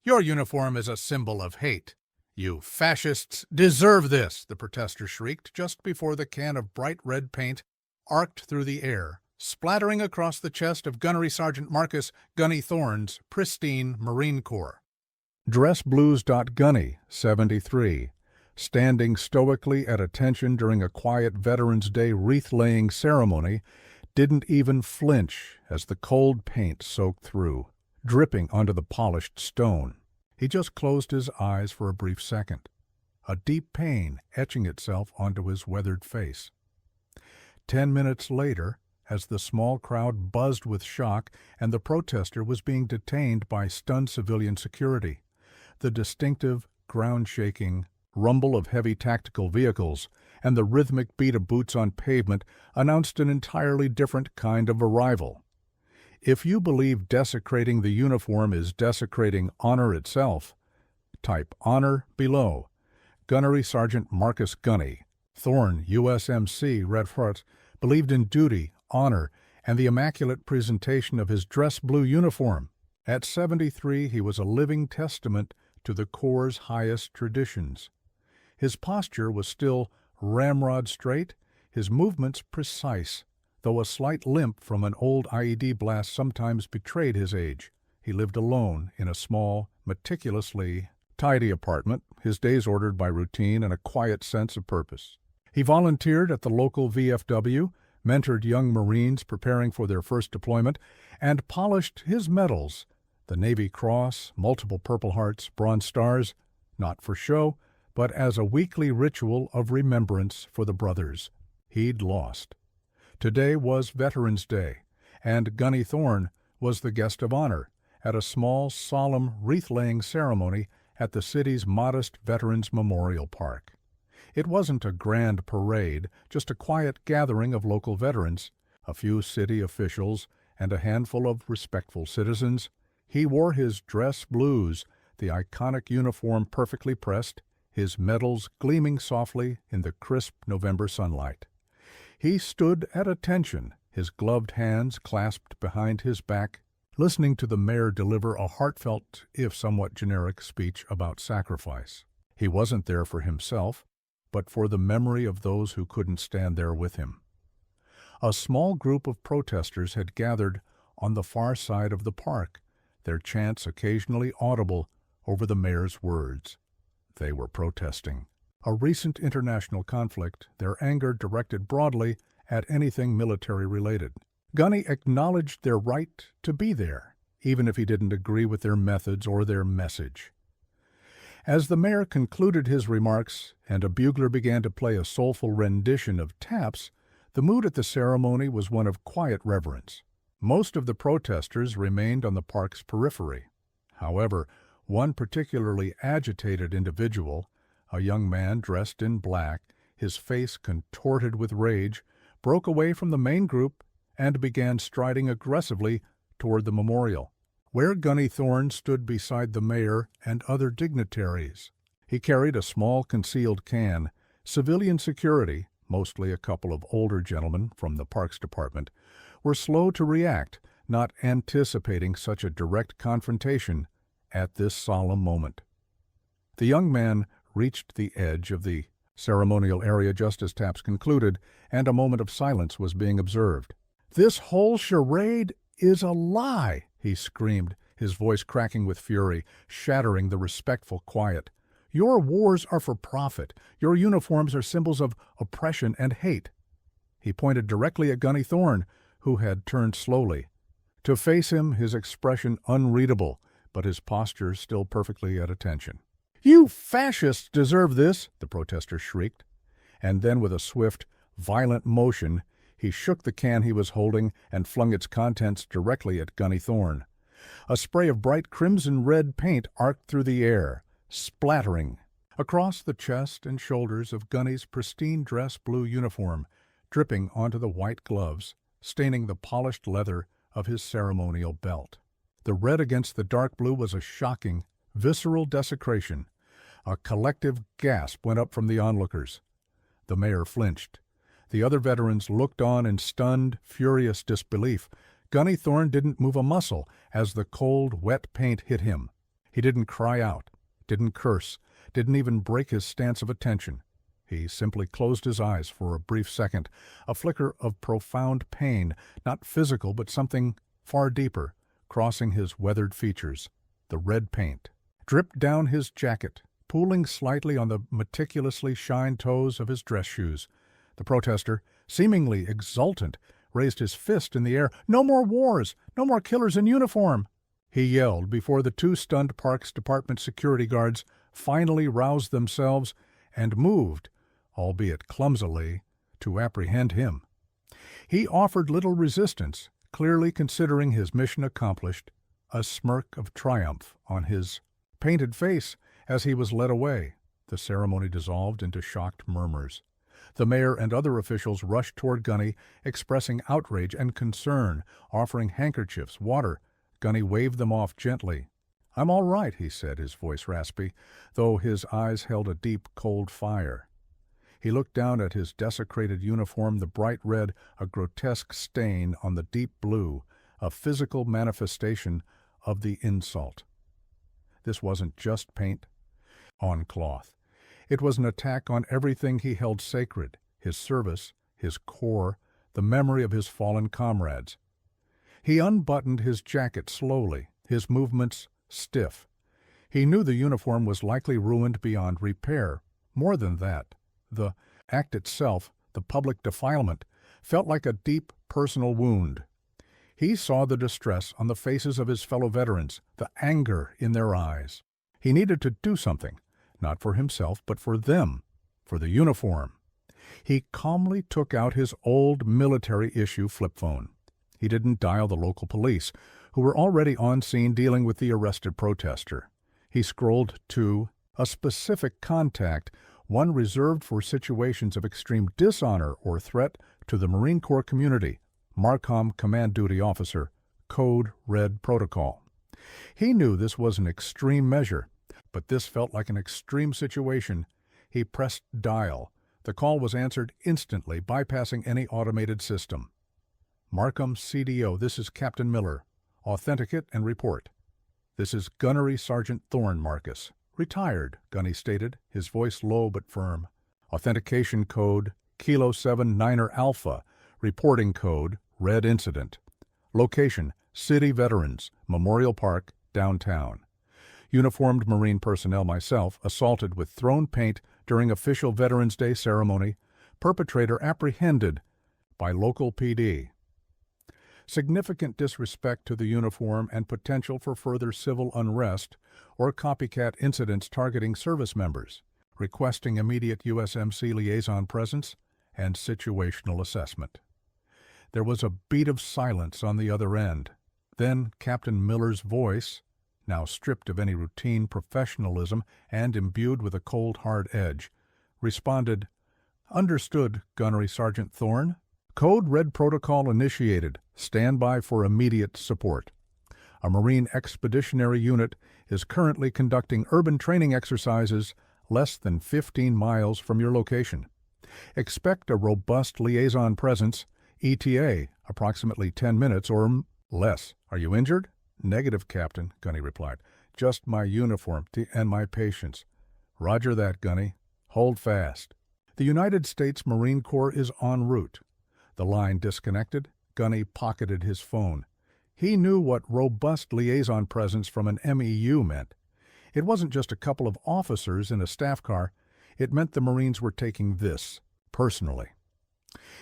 Your uniform is a symbol of hate. You fascists deserve this, the protester shrieked just before the can of bright red paint arced through the air, splattering across the chest of Gunnery Sergeant Marcus "Gunny" Thorne's pristine Marine Corps. DressBlues.Gunny, 73, standing stoically at attention during a quiet Veterans Day wreath-laying ceremony, didn't even flinch as the cold paint soaked through, dripping onto the polished stone. He just closed his eyes for a brief second, a deep pain etching itself onto his weathered face. 10 minutes later, as the small crowd buzzed with shock and the protester was being detained by stunned civilian security, the distinctive, ground-shaking rumble of heavy tactical vehicles and the rhythmic beat of boots on pavement announced an entirely different kind of arrival. If you believe desecrating the uniform is desecrating honor itself, type honor below. Gunnery Sergeant Marcus Gunny, Thorne, USMC, Red Fort, believed in duty, honor, and the immaculate presentation of his dress blue uniform. At 73, he was a living testament to the Corps' highest traditions. His posture was still ramrod straight, his movements precise, though a slight limp from an old IED blast sometimes betrayed his age. He lived alone in a small, meticulously tidy apartment, his days ordered by routine and a quiet sense of purpose. He volunteered at the local VFW, mentored young Marines preparing for their first deployment, and polished his medals, the Navy Cross, multiple Purple Hearts, Bronze Stars, not for show, but as a weekly ritual of remembrance for the brothers he'd lost. Today was Veterans Day, and Gunny Thorne was the guest of honor at a small, solemn wreath-laying ceremony at the city's modest Veterans Memorial Park. It wasn't a grand parade, just a quiet gathering of local veterans, a few city officials, and a handful of respectful citizens. He wore his dress blues, the iconic uniform perfectly pressed, his medals gleaming softly in the crisp November sunlight. He stood at attention, his gloved hands clasped behind his back, listening to the mayor deliver a heartfelt, if somewhat generic, speech about sacrifice. He wasn't there for himself, but for the memory of those who couldn't stand there with him. A small group of protesters had gathered on the far side of the park, their chants occasionally audible over the mayor's words. They were protesting a recent international conflict, their anger directed broadly at anything military-related. Gunny acknowledged their right to be there, even if he didn't agree with their methods or their message. As the mayor concluded his remarks and a bugler began to play a soulful rendition of taps, the mood at the ceremony was one of quiet reverence. Most of the protesters remained on the park's periphery. However, one particularly agitated individual, a young man dressed in black, his face contorted with rage, broke away from the main group and began striding aggressively toward the memorial, where Gunny Thorne stood beside the mayor and other dignitaries. He carried a small concealed can. Civilian security, mostly a couple of older gentlemen from the Parks Department, were slow to react, not anticipating such a direct confrontation at this solemn moment. The young man reached the edge of the ceremonial area just as taps concluded, and a moment of silence was being observed. "This whole charade is a lie!" he screamed, his voice cracking with fury, shattering the respectful quiet. "Your wars are for profit. Your uniforms are symbols of oppression and hate." He pointed directly at Gunny Thorne, who had turned slowly. To face him, his expression unreadable, but his posture still perfectly at attention. "You fascists deserve this!" the protester shrieked. And then with a swift, violent motion, he shook the can he was holding and flung its contents directly at Gunny Thorne. A spray of bright crimson-red paint arced through the air, splattering across the chest and shoulders of Gunny's pristine dress blue uniform, dripping onto the white gloves, staining the polished leather of his ceremonial belt. The red against the dark blue was a shocking, visceral desecration. A collective gasp went up from the onlookers. The mayor flinched. The other veterans looked on in stunned, furious disbelief. Gunny Thorne didn't move a muscle as the cold, wet paint hit him. He didn't cry out, didn't curse, didn't even break his stance of attention. He simply closed his eyes for a brief second, a flicker of profound pain, not physical but something far deeper, crossing his weathered features. The red paint dripped down his jacket, pooling slightly on the meticulously shined toes of his dress shoes. The protester, seemingly exultant, raised his fist in the air. "No more wars! No more killers in uniform!" he yelled before the two stunned Parks Department security guards finally roused themselves and moved, albeit clumsily, to apprehend him. He offered little resistance, clearly considering his mission accomplished, a smirk of triumph on his painted face as he was led away. The ceremony dissolved into shocked murmurs. The mayor and other officials rushed toward Gunny, expressing outrage and concern, offering handkerchiefs, water. Gunny waved them off gently. "I'm all right," he said, his voice raspy, though his eyes held a deep, cold fire. He looked down at his desecrated uniform, the bright red, a grotesque stain on the deep blue, a physical manifestation of the insult. This wasn't just paint on cloth. It was an attack on everything he held sacred, his service, his corps, the memory of his fallen comrades. He unbuttoned his jacket slowly, his movements stiff. He knew the uniform was likely ruined beyond repair. More than that, the act itself, the public defilement, felt like a deep personal wound. He saw the distress on the faces of his fellow veterans, the anger in their eyes. He needed to do something, not for himself, but for them, for the uniform. He calmly took out his old military-issue flip phone. He didn't dial the local police, who were already on scene dealing with the arrested protester. He scrolled to a specific contact, one reserved for situations of extreme dishonor or threat to the Marine Corps community, MARCOM Command Duty Officer, Code Red Protocol. He knew this was an extreme measure, but this felt like an extreme situation. He pressed dial. The call was answered instantly, bypassing any automated system. "Markham CDO, this is Captain Miller. Authenticate and report." "This is Gunnery Sergeant Thorne, Marcus. Retired," Gunny stated, his voice low but firm. "Authentication code Kilo 7 Niner Alpha. Reporting code Red Incident. Location City Veterans, Memorial Park, downtown. Uniformed Marine personnel myself assaulted with thrown paint during official Veterans Day ceremony. Perpetrator apprehended by local PD. Significant disrespect to the uniform and potential for further civil unrest or copycat incidents targeting service members. Requesting immediate USMC liaison presence and situational assessment. There was a beat of silence on the other end. Then Captain Miller's voice, now stripped of any routine professionalism and imbued with a cold, hard edge, responded, "Understood, Gunnery Sergeant Thorne. Code Red Protocol initiated. Stand by for immediate support. A Marine Expeditionary Unit is currently conducting urban training exercises less than 15 miles from your location. Expect a robust liaison presence, ETA, approximately 10 minutes or less. Are you injured?" "Negative, Captain," Gunny replied. "Just my uniform and my patience." "Roger that, Gunny. Hold fast." The United States Marine Corps is en route. The line disconnected, Gunny pocketed his phone. He knew what robust liaison presence from an MEU meant. It wasn't just a couple of officers in a staff car. It meant the Marines were taking this personally.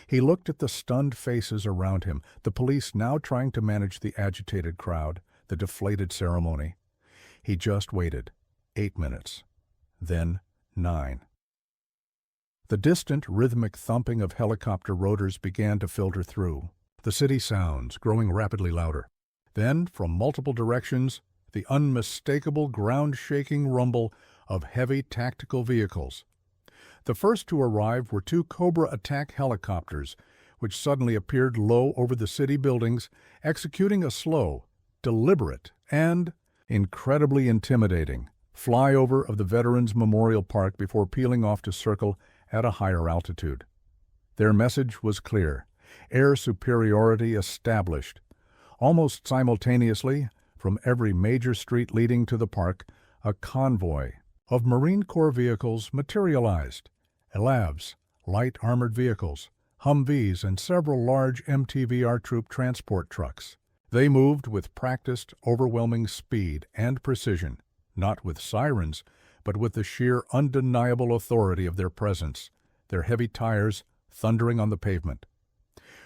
He looked at the stunned faces around him, the police now trying to manage the agitated crowd, the deflated ceremony. He just waited. 8 minutes. Then 9. The distant, rhythmic thumping of helicopter rotors began to filter through, the city sounds growing rapidly louder. Then, from multiple directions, the unmistakable ground-shaking rumble of heavy tactical vehicles. The first to arrive were 2 Cobra attack helicopters, which suddenly appeared low over the city buildings, executing a slow, deliberate, and incredibly intimidating flyover of the Veterans Memorial Park before peeling off to circle at a higher altitude. Their message was clear: air superiority established. Almost simultaneously, From every major street leading to the park, a convoy of Marine Corps vehicles materialized. LAVs, light armored vehicles, Humvees, and several large MTVR troop transport trucks. They moved with practiced, overwhelming speed and precision, not with sirens, but with the sheer undeniable authority of their presence, their heavy tires thundering on the pavement.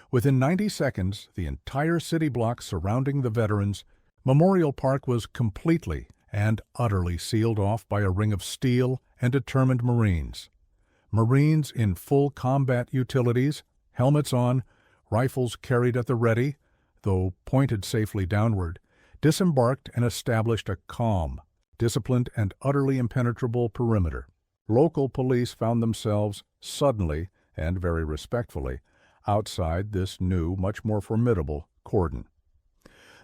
Within 90 seconds, the entire city block surrounding the veterans, Memorial Park was completely and utterly sealed off by a ring of steel and determined Marines. Marines in full combat utilities, helmets on, rifles carried at the ready, though pointed safely downward, disembarked and established a calm, disciplined, and utterly impenetrable perimeter. Local police found themselves suddenly, and very respectfully, outside this new, much more formidable cordon.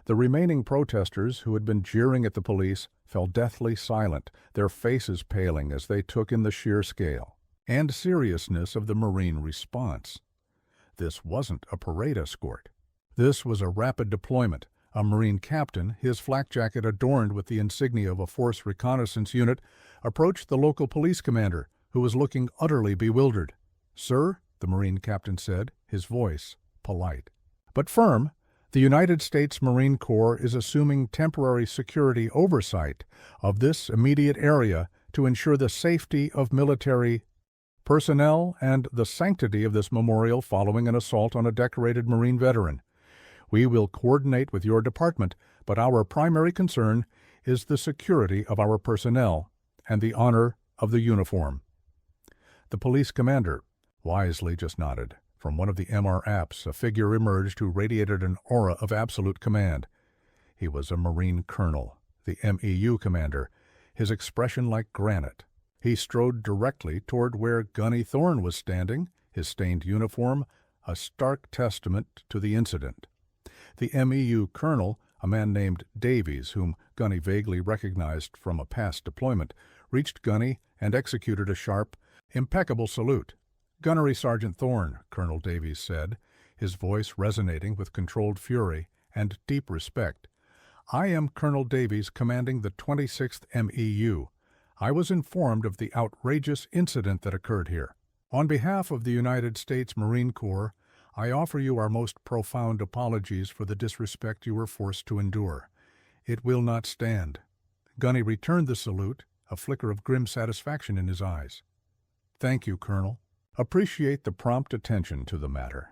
The remaining protesters, who had been jeering at the police, fell deathly silent, their faces paling as they took in the sheer scale and seriousness of the Marine response. This wasn't a parade escort. This was a rapid deployment. A Marine captain, his flak jacket adorned with the insignia of a force reconnaissance unit, approached the local police commander, who was looking utterly bewildered. "Sir," the Marine captain said, his voice polite but firm, "the United States Marine Corps is assuming temporary security oversight of this immediate area to ensure the safety of military personnel and the sanctity of this memorial following an assault on a decorated Marine veteran. We will coordinate with your department, but our primary concern is the security of our personnel and the honor of the uniform." The police commander wisely just nodded. From one of the MR apps, a figure emerged who radiated an aura of absolute command. He was a Marine colonel, the MEU commander, his expression like granite. He strode directly toward where Gunny Thorne was standing, his stained uniform a stark testament to the incident. The MEU colonel, a man named Davies, whom Gunny vaguely recognized from a past deployment, reached Gunny and executed a sharp, impeccable salute. "Gunnery Sergeant Thorne," Colonel Davies said, his voice resonating with controlled fury and deep respect. "I am Colonel Davies, commanding the 26th MEU. I was informed of the outrageous incident that occurred here. On behalf of the United States Marine Corps, I offer you our most profound apologies for the disrespect you were forced to endure. It will not stand." Gunny returned the salute, a flicker of grim satisfaction in his eyes. "Thank you, Colonel. Appreciate the prompt attention to the matter."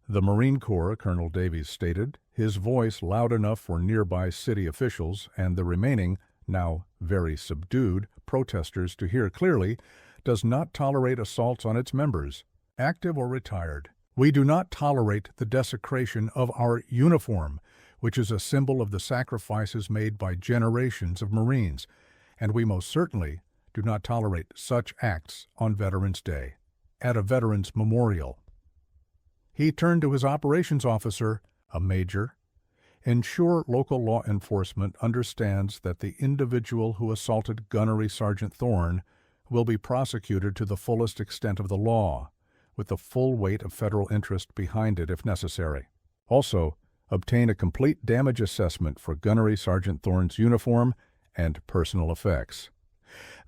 The Marine Corps, Colonel Davies stated, his voice loud enough for nearby city officials and the remaining, now very subdued, protesters to hear clearly, does not tolerate assaults on its members, active or retired. "We do not tolerate the desecration of our uniform, which is a symbol of the sacrifices made by generations of Marines, and we most certainly do not tolerate such acts on Veterans Day, at a veterans memorial." He turned to his operations officer, a major. "Ensure local law enforcement understands that the individual who assaulted Gunnery Sergeant Thorne will be prosecuted to the fullest extent of the law, with the full weight of federal interest behind it if necessary. Also, obtain a complete damage assessment for Gunnery Sergeant Thorne's uniform and personal effects.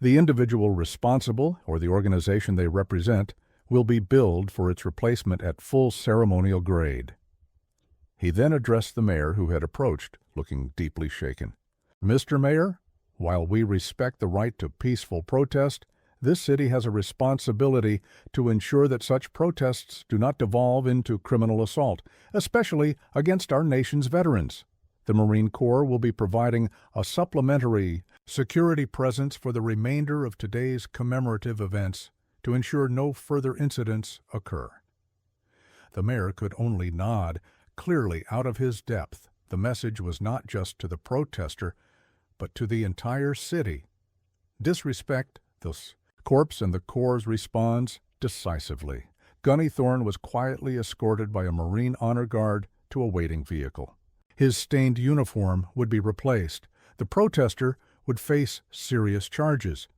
The individual responsible, or the organization they represent, will be billed for its replacement at full ceremonial grade." He then addressed the mayor, who had approached, looking deeply shaken. "Mr. Mayor, while we respect the right to peaceful protest, this city has a responsibility to ensure that such protests do not devolve into criminal assault, especially against our nation's veterans. The Marine Corps will be providing a supplementary security presence for the remainder of today's commemorative events to ensure no further incidents occur." The mayor could only nod. Clearly, out of his depth, the message was not just to the protester, but to the entire city. Disrespect the corpse, and the Corps responds decisively. Gunny Thorne was quietly escorted by a Marine honor guard to a waiting vehicle. His stained uniform would be replaced. The protester would face serious charges.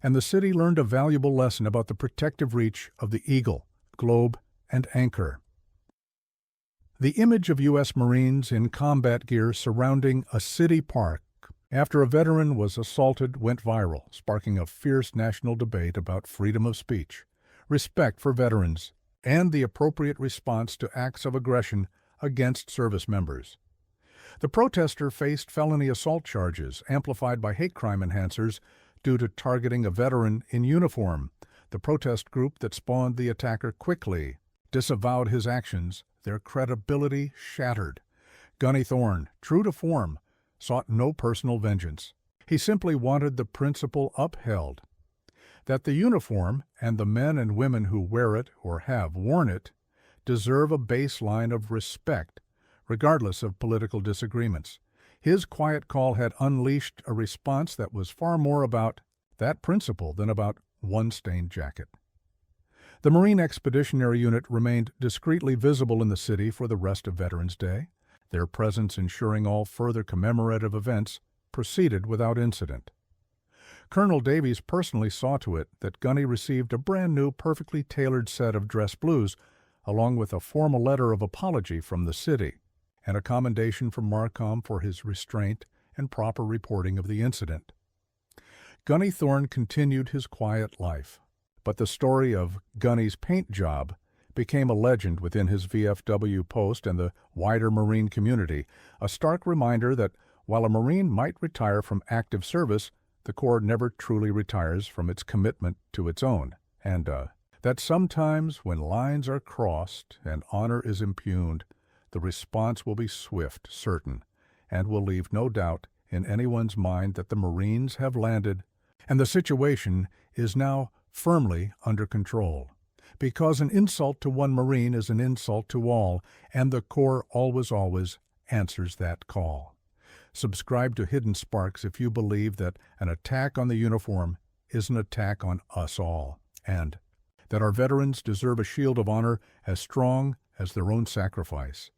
And the city learned a valuable lesson about the protective reach of the eagle, globe, and anchor. The image of U.S. Marines in combat gear surrounding a city park after a veteran was assaulted went viral, sparking a fierce national debate about freedom of speech, respect for veterans, and the appropriate response to acts of aggression against service members. The protester faced felony assault charges amplified by hate crime enhancers due to targeting a veteran in uniform. The protest group that spawned the attacker quickly disavowed his actions, their credibility shattered. Gunny Thorne, true to form, sought no personal vengeance. He simply wanted the principle upheld that the uniform and the men and women who wear it or have worn it deserve a baseline of respect, regardless of political disagreements. His quiet call had unleashed a response that was far more about that principle than about one stained jacket. The Marine Expeditionary Unit remained discreetly visible in the city for the rest of Veterans Day, their presence ensuring all further commemorative events proceeded without incident. Colonel Davies personally saw to it that Gunny received a brand new, perfectly tailored set of dress blues, along with a formal letter of apology from the city, and a commendation from Marcom for his restraint and proper reporting of the incident. Gunny Thorne continued his quiet life, but the story of Gunny's paint job became a legend within his VFW post and the wider Marine community, a stark reminder that while a Marine might retire from active service, the Corps never truly retires from its commitment to its own, and that sometimes when lines are crossed and honor is impugned, the response will be swift, certain, and will leave no doubt in anyone's mind that the Marines have landed and the situation is now firmly under control. Because an insult to one Marine is an insult to all, and the Corps always answers that call. Subscribe to Hidden Sparks if you believe that an attack on the uniform is an attack on us all, and that our veterans deserve a shield of honor as strong as their own sacrifice.